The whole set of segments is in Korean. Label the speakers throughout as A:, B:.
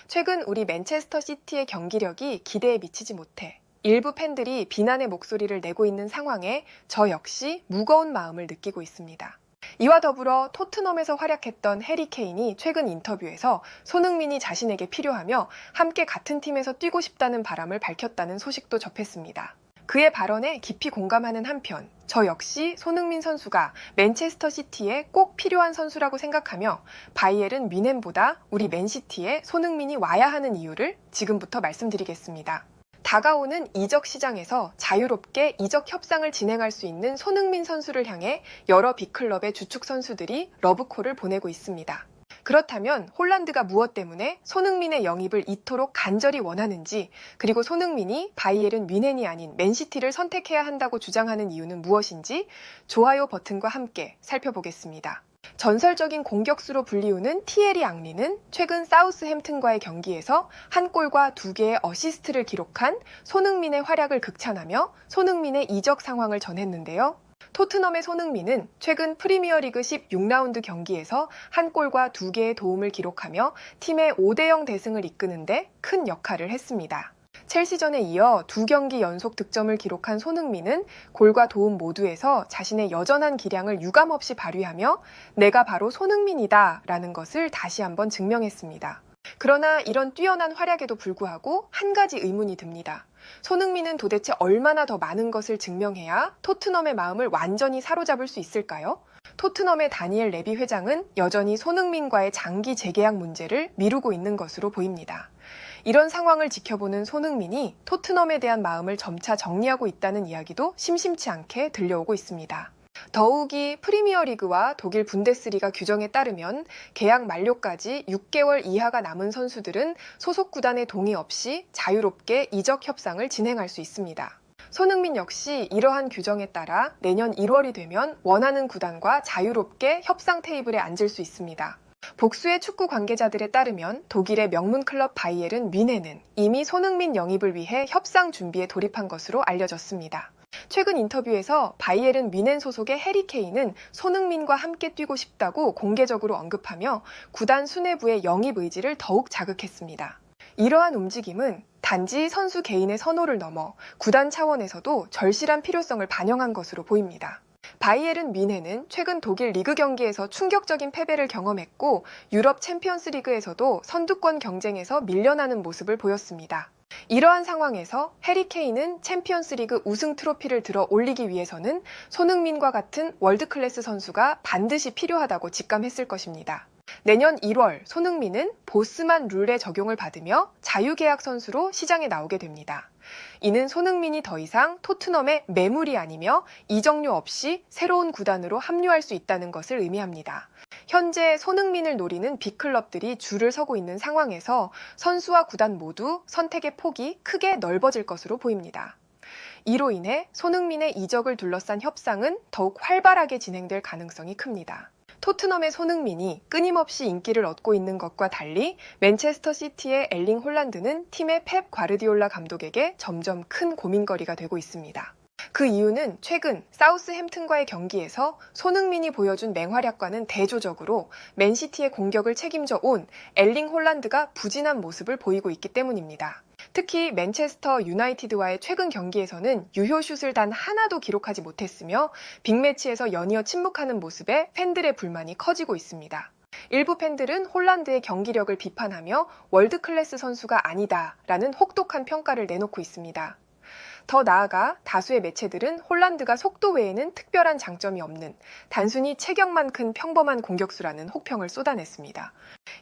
A: 최근 우리 맨체스터 시티의 경기력이 기대에 미치지 못해 일부 팬들이 비난의 목소리를 내고 있는 상황에 저 역시 무거운 마음을 느끼고 있습니다. 이와 더불어 토트넘에서 활약했던 해리 케인이 최근 인터뷰에서 손흥민이 자신에게 필요하며 함께 같은 팀에서 뛰고 싶다는 바람을 밝혔다는 소식도 접했습니다. 그의 발언에 깊이 공감하는 한편 저 역시 손흥민 선수가 맨체스터 시티에 꼭 필요한 선수라고 생각하며 바이에른 뮌헨보다 우리 맨시티에 손흥민이 와야 하는 이유를 지금부터 말씀드리겠습니다. 다가오는 이적 시장에서 자유롭게 이적 협상을 진행할 수 있는 손흥민 선수를 향해 여러 빅클럽의 주축 선수들이 러브콜을 보내고 있습니다. 그렇다면 홀란드가 무엇 때문에 손흥민의 영입을 이토록 간절히 원하는지, 그리고 손흥민이 바이에른 뮌헨이 아닌 맨시티를 선택해야 한다고 주장하는 이유는 무엇인지 좋아요 버튼과 함께 살펴보겠습니다. 전설적인 공격수로 불리우는 티에리 앙리는 최근 사우스햄튼과의 경기에서 한 골과 2개의 어시스트를 기록한 손흥민의 활약을 극찬하며 손흥민의 이적 상황을 전했는데요. 토트넘의 손흥민은 최근 프리미어리그 16라운드 경기에서 한 골과 2개의 도움을 기록하며 팀의 5대0 대승을 이끄는데 큰 역할을 했습니다. 첼시전에 이어 2경기 연속 득점을 기록한 손흥민은 골과 도움 모두에서 자신의 여전한 기량을 유감없이 발휘하며 내가 바로 손흥민이다 라는 것을 다시 한번 증명했습니다. 그러나 이런 뛰어난 활약에도 불구하고 한 가지 의문이 듭니다. 손흥민은 도대체 얼마나 더 많은 것을 증명해야 토트넘의 마음을 완전히 사로잡을 수 있을까요? 토트넘의 다니엘 레비 회장은 여전히 손흥민과의 장기 재계약 문제를 미루고 있는 것으로 보입니다. 이런 상황을 지켜보는 손흥민이 토트넘에 대한 마음을 점차 정리하고 있다는 이야기도 심심치 않게 들려오고 있습니다. 더욱이 프리미어리그와 독일 분데스리가 규정에 따르면 계약 만료까지 6개월 이하가 남은 선수들은 소속 구단의 동의 없이 자유롭게 이적 협상을 진행할 수 있습니다. 손흥민 역시 이러한 규정에 따라 내년 1월이 되면 원하는 구단과 자유롭게 협상 테이블에 앉을 수 있습니다. 복수의 축구 관계자들에 따르면 독일의 명문 클럽 바이에른 뮌헨은 이미 손흥민 영입을 위해 협상 준비에 돌입한 것으로 알려졌습니다. 최근 인터뷰에서 바이에른 뮌헨 소속의 해리 케인은 손흥민과 함께 뛰고 싶다고 공개적으로 언급하며 구단 수뇌부의 영입 의지를 더욱 자극했습니다. 이러한 움직임은 단지 선수 개인의 선호를 넘어 구단 차원에서도 절실한 필요성을 반영한 것으로 보입니다. 바이에른 뮌헨은 최근 독일 리그 경기에서 충격적인 패배를 경험했고 유럽 챔피언스 리그에서도 선두권 경쟁에서 밀려나는 모습을 보였습니다. 이러한 상황에서 해리 케인은 챔피언스 리그 우승 트로피를 들어 올리기 위해서는 손흥민과 같은 월드클래스 선수가 반드시 필요하다고 직감했을 것입니다. 내년 1월 손흥민은 보스만 룰의 적용을 받으며 자유계약 선수로 시장에 나오게 됩니다. 이는 손흥민이 더 이상 토트넘의 매물이 아니며 이적료 없이 새로운 구단으로 합류할 수 있다는 것을 의미합니다. 현재 손흥민을 노리는 빅클럽들이 줄을 서고 있는 상황에서 선수와 구단 모두 선택의 폭이 크게 넓어질 것으로 보입니다. 이로 인해 손흥민의 이적을 둘러싼 협상은 더욱 활발하게 진행될 가능성이 큽니다. 토트넘의 손흥민이 끊임없이 인기를 얻고 있는 것과 달리 맨체스터 시티의 엘링 홀란드는 팀의 펩 과르디올라 감독에게 점점 큰 고민거리가 되고 있습니다. 그 이유는 최근 사우스햄튼과의 경기에서 손흥민이 보여준 맹활약과는 대조적으로 맨시티의 공격을 책임져 온 엘링 홀란드가 부진한 모습을 보이고 있기 때문입니다. 특히 맨체스터 유나이티드와의 최근 경기에서는 유효슛을 단 하나도 기록하지 못했으며 빅매치에서 연이어 침묵하는 모습에 팬들의 불만이 커지고 있습니다. 일부 팬들은 홀란드의 경기력을 비판하며 월드클래스 선수가 아니다라는 혹독한 평가를 내놓고 있습니다. 더 나아가 다수의 매체들은 홀란드가 속도 외에는 특별한 장점이 없는 단순히 체격만 큰 평범한 공격수라는 혹평을 쏟아냈습니다.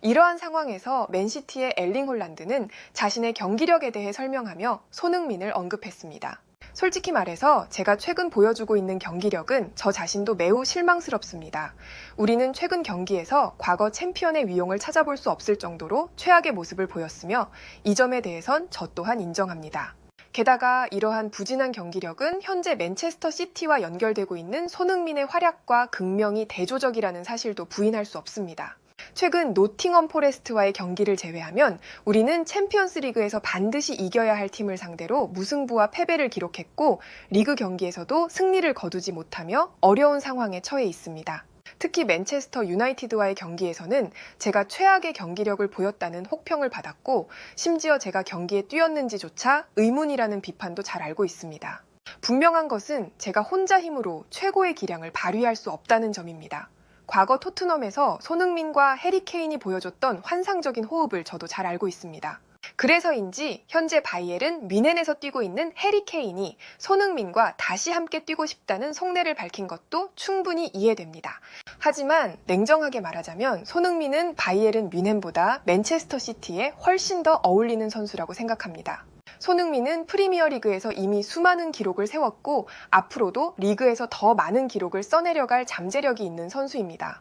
A: 이러한 상황에서 맨시티의 엘링 홀란드는 자신의 경기력에 대해 설명하며 손흥민을 언급했습니다. 솔직히 말해서 제가 최근 보여주고 있는 경기력은 저 자신도 매우 실망스럽습니다. 우리는 최근 경기에서 과거 챔피언의 위용을 찾아볼 수 없을 정도로 최악의 모습을 보였으며 이 점에 대해선 저 또한 인정합니다. 게다가 이러한 부진한 경기력은 현재 맨체스터 시티와 연결되고 있는 손흥민의 활약과 극명히 대조적이라는 사실도 부인할 수 없습니다. 최근 노팅엄 포레스트와의 경기를 제외하면 우리는 챔피언스 리그에서 반드시 이겨야 할 팀을 상대로 무승부와 패배를 기록했고 리그 경기에서도 승리를 거두지 못하며 어려운 상황에 처해 있습니다. 특히 맨체스터 유나이티드와의 경기에서는 제가 최악의 경기력을 보였다는 혹평을 받았고, 심지어 제가 경기에 뛰었는지조차 의문이라는 비판도 잘 알고 있습니다. 분명한 것은 제가 혼자 힘으로 최고의 기량을 발휘할 수 없다는 점입니다. 과거 토트넘에서 손흥민과 해리 케인이 보여줬던 환상적인 호흡을 저도 잘 알고 있습니다. 그래서인지 현재 바이에른 뮌헨에서 뛰고 있는 해리 케인이 손흥민과 다시 함께 뛰고 싶다는 속내를 밝힌 것도 충분히 이해됩니다. 하지만 냉정하게 말하자면 손흥민은 바이에른 뮌헨보다 맨체스터 시티에 훨씬 더 어울리는 선수라고 생각합니다. 손흥민은 프리미어리그에서 이미 수많은 기록을 세웠고 앞으로도 리그에서 더 많은 기록을 써내려갈 잠재력이 있는 선수입니다.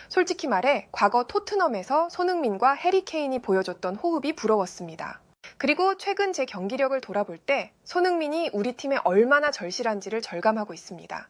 A: 솔직히 말해 과거 토트넘에서 손흥민과 해리 케인이 보여줬던 호흡이 부러웠습니다. 그리고 최근 제 경기력을 돌아볼 때 손흥민이 우리 팀에 얼마나 절실한지를 절감하고 있습니다.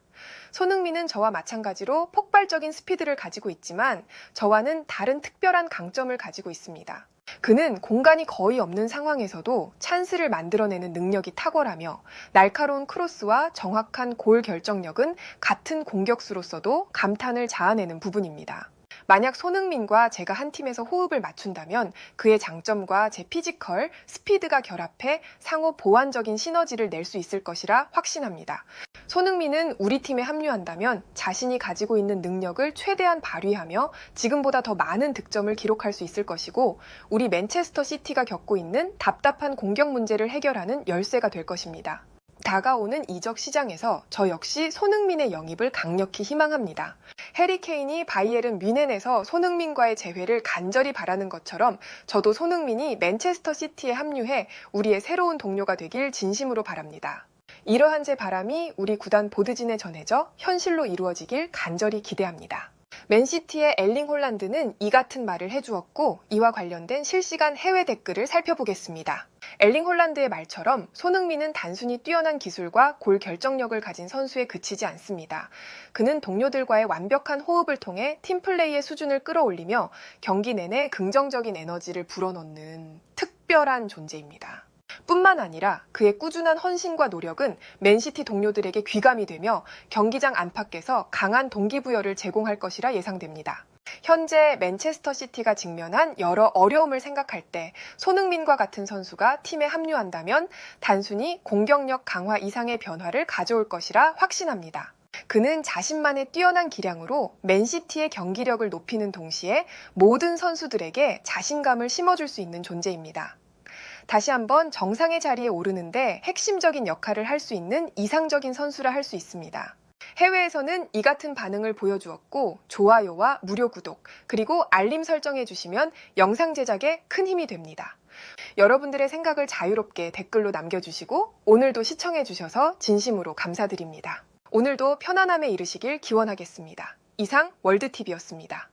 A: 손흥민은 저와 마찬가지로 폭발적인 스피드를 가지고 있지만 저와는 다른 특별한 강점을 가지고 있습니다. 그는 공간이 거의 없는 상황에서도 찬스를 만들어내는 능력이 탁월하며 날카로운 크로스와 정확한 골 결정력은 같은 공격수로서도 감탄을 자아내는 부분입니다. 만약 손흥민과 제가 한 팀에서 호흡을 맞춘다면 그의 장점과 제 피지컬, 스피드가 결합해 상호 보완적인 시너지를 낼 수 있을 것이라 확신합니다. 손흥민은 우리 팀에 합류한다면 자신이 가지고 있는 능력을 최대한 발휘하며 지금보다 더 많은 득점을 기록할 수 있을 것이고 우리 맨체스터 시티가 겪고 있는 답답한 공격 문제를 해결하는 열쇠가 될 것입니다. 다가오는 이적 시장에서 저 역시 손흥민의 영입을 강력히 희망합니다. 해리 케인이 바이에른 뮌헨에서 손흥민과의 재회를 간절히 바라는 것처럼 저도 손흥민이 맨체스터 시티에 합류해 우리의 새로운 동료가 되길 진심으로 바랍니다. 이러한 제 바람이 우리 구단 보드진에 전해져 현실로 이루어지길 간절히 기대합니다. 맨시티의 엘링 홀란드는 이 같은 말을 해주었고 이와 관련된 실시간 해외 댓글을 살펴보겠습니다. 엘링 홀란드의 말처럼 손흥민은 단순히 뛰어난 기술과 골 결정력을 가진 선수에 그치지 않습니다. 그는 동료들과의 완벽한 호흡을 통해 팀플레이의 수준을 끌어올리며 경기 내내 긍정적인 에너지를 불어넣는 특별한 존재입니다. 뿐만 아니라 그의 꾸준한 헌신과 노력은 맨시티 동료들에게 귀감이 되며 경기장 안팎에서 강한 동기부여를 제공할 것이라 예상됩니다. 현재 맨체스터 시티가 직면한 여러 어려움을 생각할 때 손흥민과 같은 선수가 팀에 합류한다면 단순히 공격력 강화 이상의 변화를 가져올 것이라 확신합니다. 그는 자신만의 뛰어난 기량으로 맨시티의 경기력을 높이는 동시에 모든 선수들에게 자신감을 심어줄 수 있는 존재입니다. 다시 한번 정상의 자리에 오르는데 핵심적인 역할을 할 수 있는 이상적인 선수라 할 수 있습니다. 해외에서는 이 같은 반응을 보여주었고 좋아요와 무료 구독 그리고 알림 설정해 주시면 영상 제작에 큰 힘이 됩니다. 여러분들의 생각을 자유롭게 댓글로 남겨주시고 오늘도 시청해 주셔서 진심으로 감사드립니다. 오늘도 편안함에 이르시길 기원하겠습니다. 이상 월드TV였습니다.